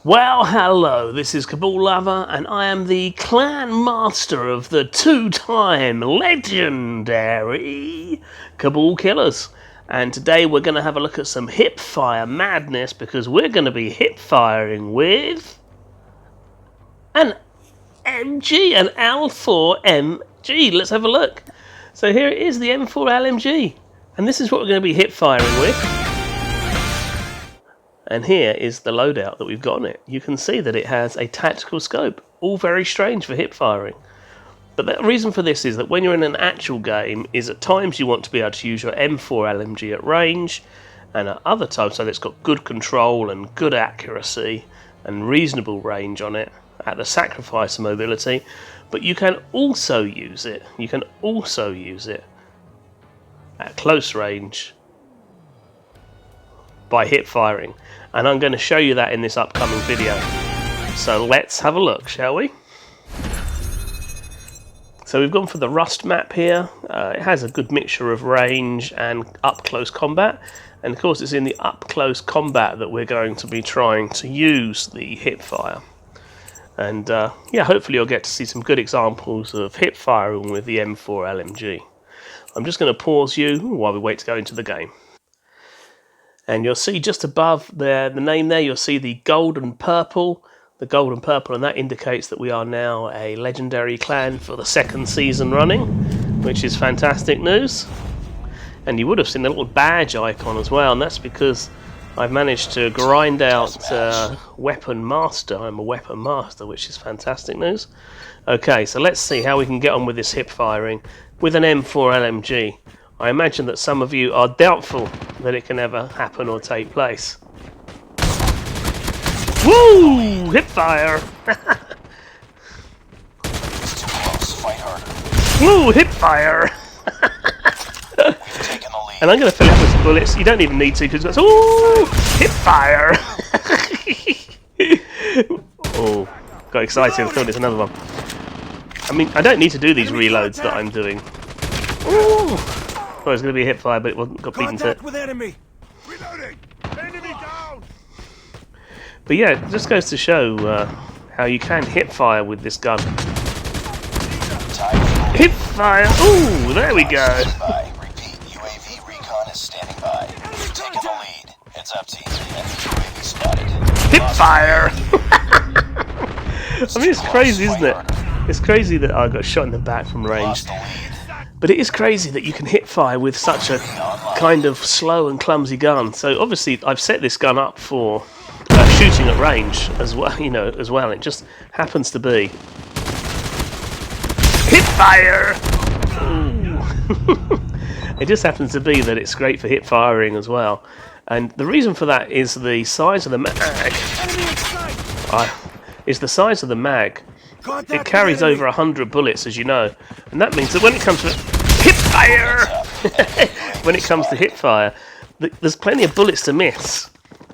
Well, hello, this is Kabul Lover, and I am the clan master of the two-time legendary Kabul Killers. And today we're going to have a look at some hip-fire madness, because we're going to be hip-firing with an MG, an L4MG. Let's have a look. So here it is, the M4LMG, and this is what we're going to be hip-firing with. And here is the loadout that we've got on it. You can see that it has a tactical scope, all very strange for hip firing. But the reason for this is that when you're in an actual game, is at times you want to be able to use your M4LMG at range, and at other times so that it's got good control and good accuracy and reasonable range on it at the sacrifice of mobility. But you can also use it. You can also use it at close range by hip firing, and I'm going to show you that in this upcoming video. So let's have a look, shall we? So we've gone for the Rust map here. It has a good mixture of range and up close combat, and of course it's in the up close combat that we're going to be trying to use the hip fire. And yeah, hopefully you'll get to see some good examples of hip firing with the M4LMG. I'm just going to pause you while we wait to go into the game. And you'll see just above the name there, you'll see the gold and purple. The gold and purple, and that indicates that we are now a legendary clan for the second season running, which is fantastic news. And you would have seen the little badge icon as well, and that's because I've managed to grind out Weapon Master. I'm a Weapon Master, which is fantastic news. Okay, so let's see how we can get on with this hip firing with an M4LMG. I imagine that some of you are doubtful that it can ever happen or take place. Woo! Hip fire! Woo! Hip fire! And I'm going to fill it up with some bullets. You don't even need to, because it's ooh! Hip fire! Oh, got excited. I thought there's another one. I mean, I don't need to do these reloads that I'm doing. Ooh! Well, it was going to be a hip fire, but it wasn't. Got beaten to it. With enemy. Reloading. Enemy down. But yeah, it just goes to show how you can hip fire with this gun. Hip fire! Ooh, there we go. Repeat, UAV recon is standing by. You've taken the lead. It's up to you. UAV spotted. Hip fire! I mean, it's crazy, isn't it? It's crazy that I got shot in the back from range. But it is crazy that you can hip fire with such a kind of slow and clumsy gun. So obviously I've set this gun up for shooting at range as well, you know, as well. It just happens to be hip fire. It just happens to be that it's great for hip firing as well. And the reason for that is the size of the mag. It carries over 100 bullets, as you know, and that means that when it comes to hip fire, when it comes to hip fire, there's plenty of bullets to miss.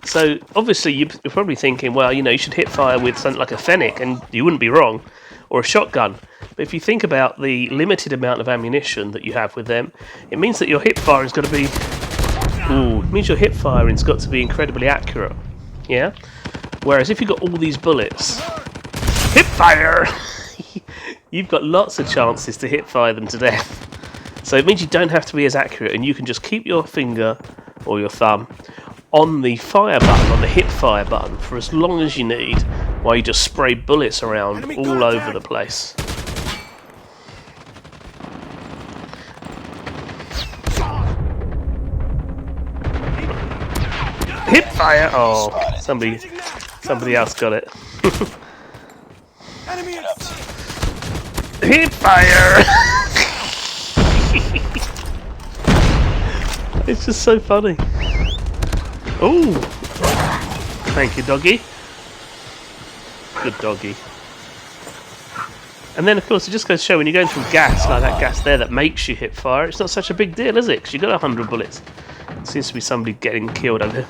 So obviously you're probably thinking, well, you know, you should hip fire with something like a Fennec, and you wouldn't be wrong, or a shotgun. But if you think about the limited amount of ammunition that you have with them, it means that your hip firing's got to be, it means your hip firing's got to be incredibly accurate. Yeah. Whereas if you've got all these bullets, hip fire, you've got lots of chances to hip fire them to death. So it means you don't have to be as accurate, and you can just keep your finger or your thumb on the fire button, on the hip fire button, for as long as you need, while you just spray bullets around all over the place. Hip fire! Oh, somebody else got it. Hip fire! It's just so funny. Oh, thank you, doggy. Good doggy. And then, of course, it just goes to show when you're going through gas, like that gas there that makes you hip fire, it's not such a big deal, is it? Because you've got 100 bullets. It seems to be somebody getting killed over here.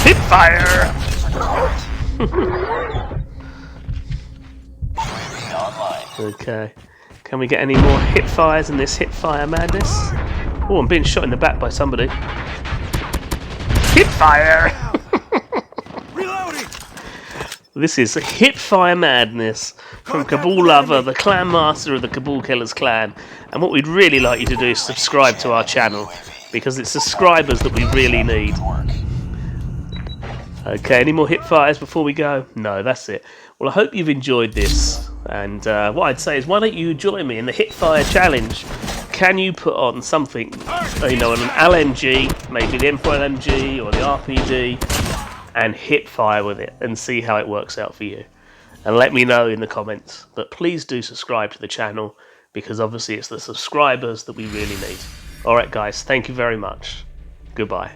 Hip fire! Okay. Can we get any more hip fires in this hip fire madness? Oh, I'm being shot in the back by somebody. Hip fire! This is Hipfire Madness from Cabal Lover, the clan master of the Cabal Killers clan. And what we'd really like you to do is subscribe to our channel, because it's subscribers that we really need. Okay, any more hipfires before we go? No, that's it. Well, I hope you've enjoyed this. And what I'd say is, why don't you join me in the Hipfire Challenge? Can you put on something, you know, an LMG, maybe the M4LMG or the RPD, and hipfire with it and see how it works out for you? And let me know in the comments. But please do subscribe to the channel, because obviously it's the subscribers that we really need. Alright guys, thank you very much. Goodbye.